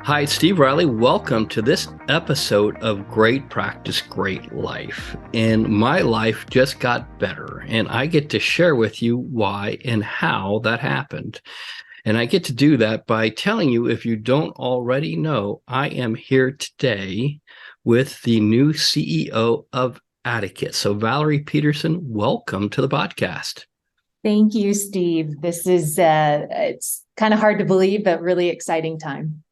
Hi, it's Steve Riley. Welcome to this episode of Great Practice, Great Life. And my life just got better, and I get to share with you why and how that happened. And I get to do that by telling you, if you don't already know, I am here today with the new CEO of Atticus. So, Valerie Peterson, welcome to the podcast. Thank you, Steve. This is, it's kind of hard to believe, but really exciting time.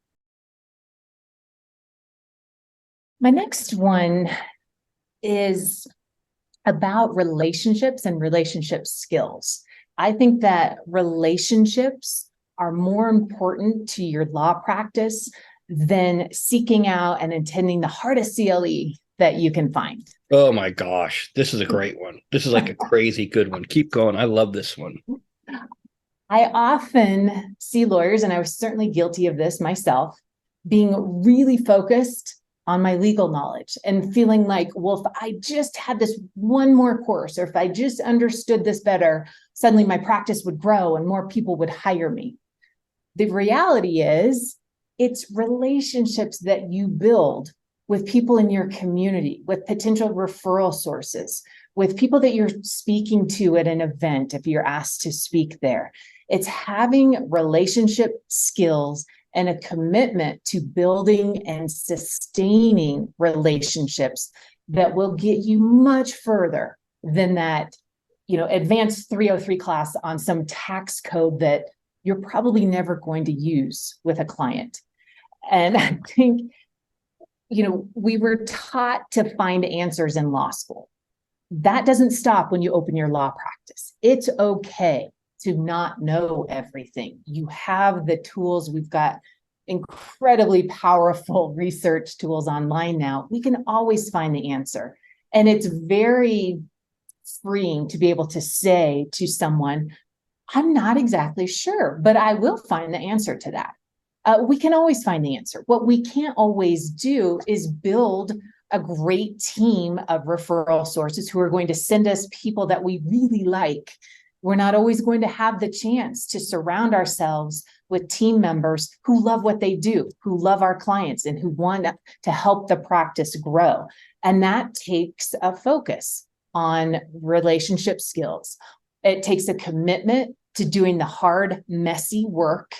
My next one is about relationships and relationship skills. I think that relationships are more important to your law practice than seeking out and attending the hardest CLE that you can find. Oh my gosh, this is a great one. This is like a crazy good one. Keep going. I love this one. I often see lawyers, and I was certainly guilty of this myself, being really focused on my legal knowledge and feeling like, well, if I just had this one more course, or if I just understood this better, suddenly my practice would grow and more people would hire me. The reality is, it's relationships that you build with people in your community, with potential referral sources, with people that you're speaking to at an event if you're asked to speak there. It's having relationship skills and a commitment to building and sustaining relationships that will get you much further than that, advanced 303 class on some tax code that you're probably never going to use with a client. And I think, we were taught to find answers in law school. That doesn't stop when you open your law practice. It's okay to not know everything. You have the tools. We've got incredibly powerful research tools online now. We can always find the answer. And it's very freeing to be able to say to someone, I'm not exactly sure, but I will find the answer to that. We can always find the answer. What we can't always do is build a great team of referral sources who are going to send us people that we really like. We're not always going to have the chance to surround ourselves with team members who love what they do, who love our clients, and who want to help the practice grow. And that takes a focus on relationship skills. It takes a commitment to doing the hard, messy work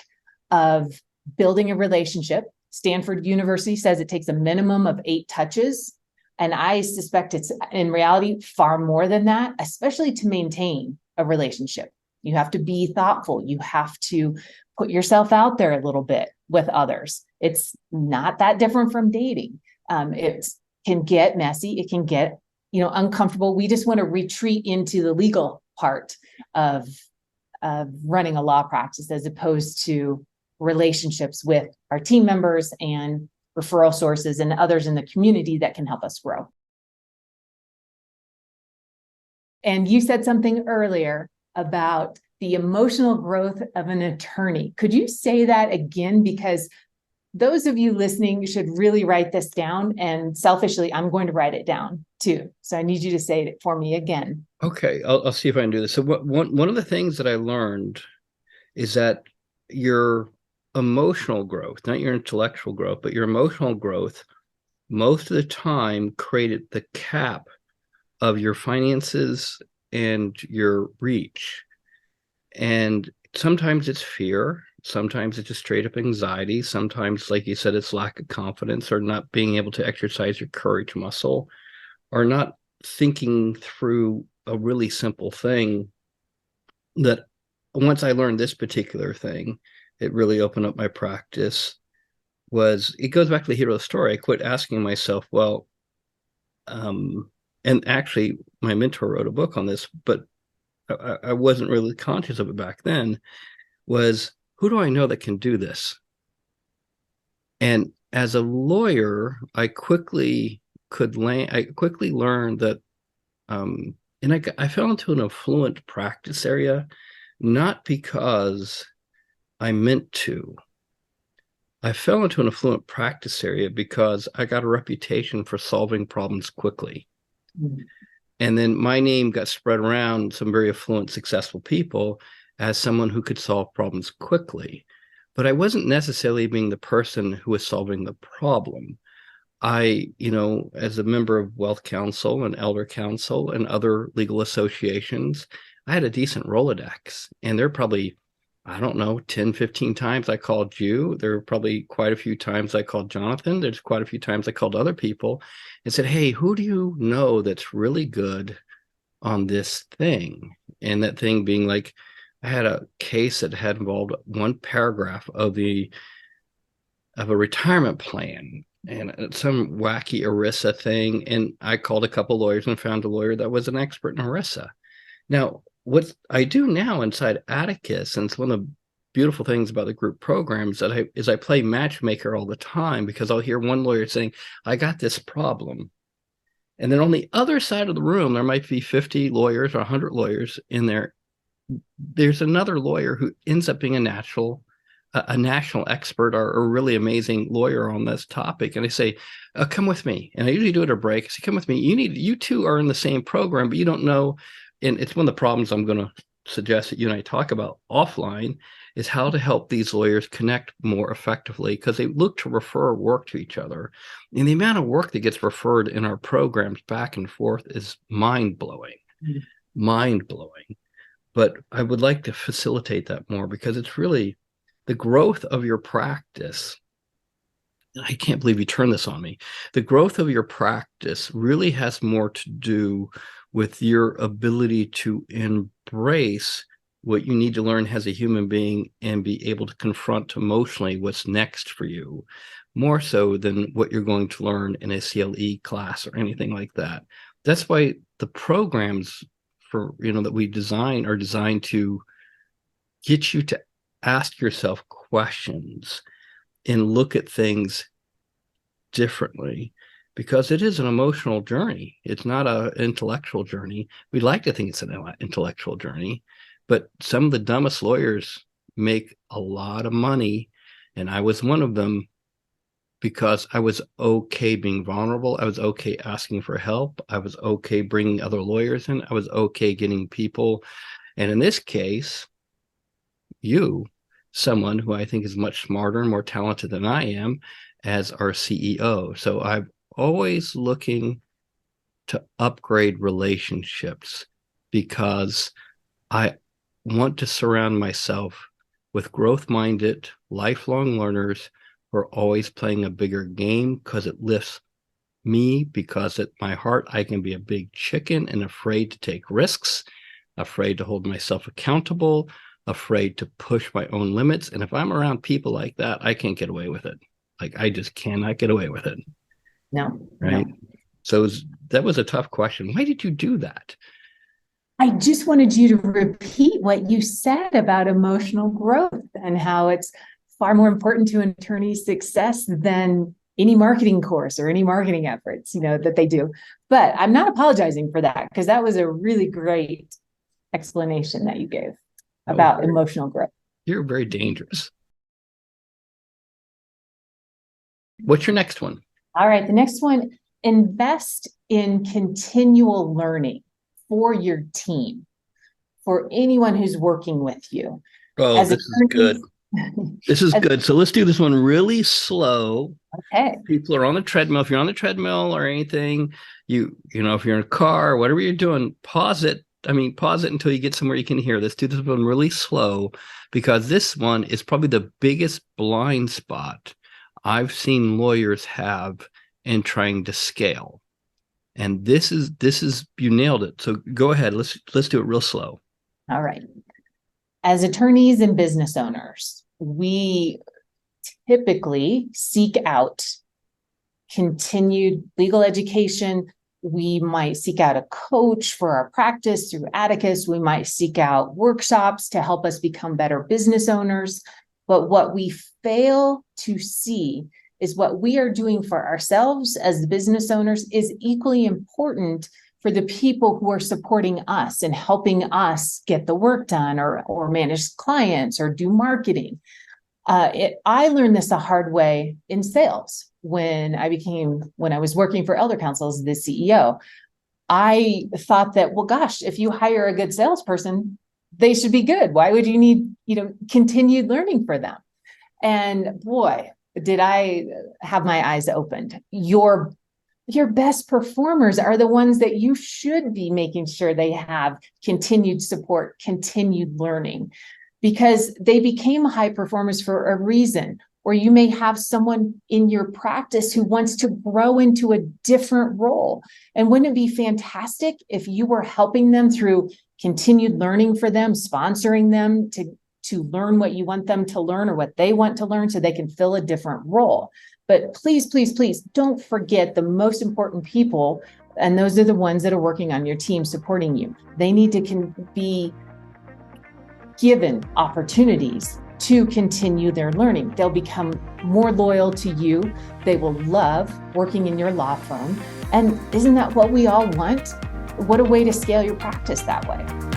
of building a relationship. Stanford University says it takes a minimum of 8 touches. And I suspect it's in reality far more than that, especially to maintain a relationship. You have to be thoughtful. You have to put yourself out there a little bit with others. It's not that different from dating. It can get messy. It can get, uncomfortable. We just want to retreat into the legal part of running a law practice as opposed to relationships with our team members and referral sources and others in the community that can help us grow. And you said something earlier about the emotional growth of an attorney. Could you say that again? Because those of you listening should really write this down. And selfishly, I'm going to write it down too. So I need you to say it for me again. Okay, I'll see if I can do this. So one of the things that I learned is that your emotional growth, not your intellectual growth, but your emotional growth, most of the time created the cap of your finances and your reach. And sometimes it's fear. Sometimes it's just straight up anxiety. Sometimes, like you said, it's lack of confidence or not being able to exercise your courage muscle or not thinking through a really simple thing that once I learned this particular thing, it really opened up my practice. It goes back to the hero story. I quit asking myself, and actually my mentor wrote a book on this, but I wasn't really conscious of it back then, was who do I know that can do this? And as a lawyer, I quickly learned that, and I fell into an affluent practice area, not because I meant to. I fell into an affluent practice area because I got a reputation for solving problems quickly. Mm-hmm. And then my name got spread around some very affluent, successful people as someone who could solve problems quickly. but I wasn't necessarily being the person who was solving the problem. As a member of Wealth Council and Elder Council and other legal associations, I had a decent Rolodex. And there are probably, I don't know, 10, 15 times I called you. There were probably quite a few times I called Jonathan. There's quite a few times I called other people and said, hey, who do you know that's really good on this thing? And that thing being like, I had a case that had involved one paragraph of a retirement plan and some wacky ERISA thing. And I called a couple lawyers and found a lawyer that was an expert in ERISA. Now, what I do now inside Atticus, and it's one of the beautiful things about the group programs is I play matchmaker all the time, because I'll hear one lawyer saying, I got this problem. And then on the other side of the room, there might be 50 lawyers or 100 lawyers in there. There's another lawyer who ends up being a national expert or a really amazing lawyer on this topic. And I say, come with me. And I usually do it at a break. I say, come with me. You two are in the same program, but you don't know. And it's one of the problems I'm going to suggest that you and I talk about offline, is how to help these lawyers connect more effectively, because they look to refer work to each other. And the amount of work that gets referred in our programs back and forth is mind-blowing, mind-blowing. But I would like to facilitate that more, because it's really the growth of your practice. I can't believe you turned this on me. The growth of your practice really has more to do with your ability to embrace what you need to learn as a human being and be able to confront emotionally what's next for you, more so than what you're going to learn in a CLE class or anything like that. That's why the programs that we design are designed to get you to ask yourself questions and look at things differently, because it is an emotional journey. It's not an intellectual journey. We'd like to think it's an intellectual journey, but some of the dumbest lawyers make a lot of money. And I was one of them, because I was okay being vulnerable. I was okay asking for help. I was okay bringing other lawyers in. I was okay getting people. And in this case, someone who I think is much smarter and more talented than I am, as our CEO. So I'm always looking to upgrade relationships, because I want to surround myself with growth-minded, lifelong learners who are always playing a bigger game, because it lifts me, because at my heart, I can be a big chicken and afraid to take risks, afraid to hold myself accountable, afraid to push my own limits. And if I'm around people like that, I can't get away with it. Like, I just cannot get away with it. No. Right. No. So that was a tough question. Why did you do that? I just wanted you to repeat what you said about emotional growth and how it's far more important to an attorney's success than any marketing course or any marketing efforts, that they do. But I'm not apologizing for that, because that was a really great explanation that you gave about emotional growth. You're very dangerous. What's your next one? All right. The next one, invest in continual learning for your team, for anyone who's working with you. Oh, this is good. This is good. So let's do this one really slow. Okay. People are on the treadmill. If you're on the treadmill or anything, if you're in a car, whatever you're doing, pause it. Pause it until you get somewhere you can hear this. Do this one really slow, because this one is probably the biggest blind spot I've seen lawyers have in trying to scale. And this is you nailed it. So go ahead. Let's do it real slow. All right. As attorneys and business owners, we typically seek out continued legal education. We might seek out a coach for our practice through Atticus. We might seek out workshops to help us become better business owners. But what we fail to see is what we are doing for ourselves as the business owners is equally important for the people who are supporting us and helping us get the work done or manage clients or do marketing. I learned this the hard way in sales when I was working for Elder Council as the CEO. I thought that, well, gosh, if you hire a good salesperson, they should be good. Why would you need, continued learning for them? And boy, did I have my eyes opened. Your best performers are the ones that you should be making sure they have continued support, continued learning, because they became high performers for a reason. Or you may have someone in your practice who wants to grow into a different role. And wouldn't it be fantastic if you were helping them through continued learning for them, sponsoring them to learn what you want them to learn or what they want to learn so they can fill a different role. But please, please, please don't forget the most important people. And those are the ones that are working on your team, supporting you. They need to be given opportunities to continue their learning. They'll become more loyal to you. They will love working in your law firm. And isn't that what we all want? What a way to scale your practice that way.